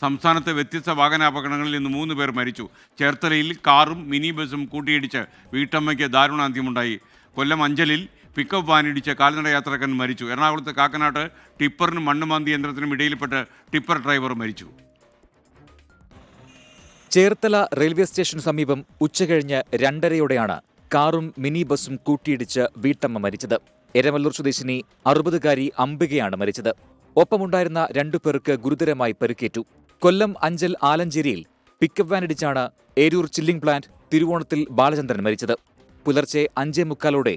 സംസ്ഥാനത്തെ വ്യത്യസ്ത വാഹനാപകടങ്ങളിൽ ഇന്ന് 3 പേർ മരിച്ചു. ചേർത്തലയിൽ കാറും മിനി ബസും കൂട്ടിയിടിച്ച് വീട്ടമ്മയ്ക്ക് ദാരുണാന്ത്യമുണ്ടായി. കൊല്ലം അഞ്ചലിൽ പിക്കപ്പ് വാനിടിച്ച് കാൽനട യാത്രക്കാരൻ മരിച്ചു. എറണാകുളത്ത് കാക്കനാട്ട് ടിപ്പറിനും മണ്ണുമാന്തി യന്ത്രത്തിനും ഇടയിൽപ്പെട്ട് ടിപ്പർ ഡ്രൈവർ മരിച്ചു. ചേർത്തല റെയിൽവേ സ്റ്റേഷന് സമീപം ഉച്ചകഴിഞ്ഞ് 2:30-യോടെയാണ് കാറും മിനി ബസും കൂട്ടിയിടിച്ച് വീട്ടമ്മ മരിച്ചത്. എരമല്ലൂർ സ്വദേശിനി 60-കാരി അംബികയാണ് മരിച്ചത്. ഒപ്പമുണ്ടായിരുന്ന 2 പേർക്ക് ഗുരുതരമായി പരിക്കേറ്റു. കൊല്ലം അഞ്ചൽ ആലഞ്ചേരിയിൽ പിക്കപ്പ് വാനിടിച്ചാണ് ഏരൂർ ചില്ലിംഗ് പ്ലാന്റ് തിരുവോണത്തിൽ ബാലചന്ദ്രൻ മരിച്ചത്. പുലർച്ചെ 5:45-ഓടെ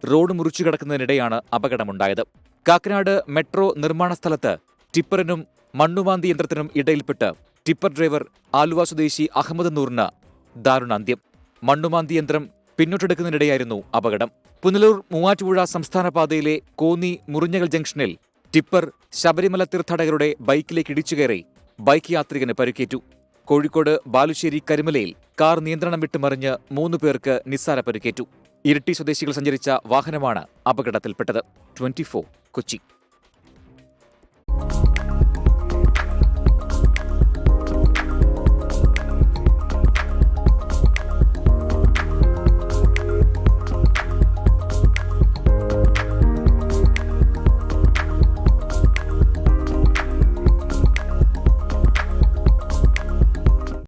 റോഡ് മുറിച്ചു കടക്കുന്നതിനിടെയാണ് അപകടമുണ്ടായത്. കാക്കനാട് മെട്രോ നിർമ്മാണ സ്ഥലത്ത് ടിപ്പറിനും മണ്ണുമാന്തി യന്ത്രത്തിനും ഇടയിൽപ്പെട്ട് ടിപ്പർ ഡ്രൈവർ ആലുവ സ്വദേശി അഹമ്മദ് നൂറിന് ദാരുണാന്ത്യം. മണ്ണുമാന്തി യന്ത്രം പിന്നോട്ടെടുക്കുന്നതിനിടെയായിരുന്നു അപകടം. പുനലൂർ മൂവാറ്റുപുഴ സംസ്ഥാന പാതയിലെ കോന്നി മുറിഞ്ഞകൽ ജംഗ്ഷനിൽ ടിപ്പർ ശബരിമല തീർത്ഥാടകരുടെ ബൈക്കിലേക്ക് ഇടിച്ചുകയറി ബൈക്ക് യാത്രികന് പരിക്കേറ്റു. കോഴിക്കോട് ബാലുശ്ശേരി കരിമലയിൽ കാർ നിയന്ത്രണം വിട്ട് മറിഞ്ഞ് 3 പേർക്ക് നിസ്സാര പരിക്കേറ്റു. ഇരിട്ടി സ്വദേശികൾ സഞ്ചരിച്ച വാഹനമാണ് അപകടത്തിൽപ്പെട്ടത്. 24 കൊച്ചി.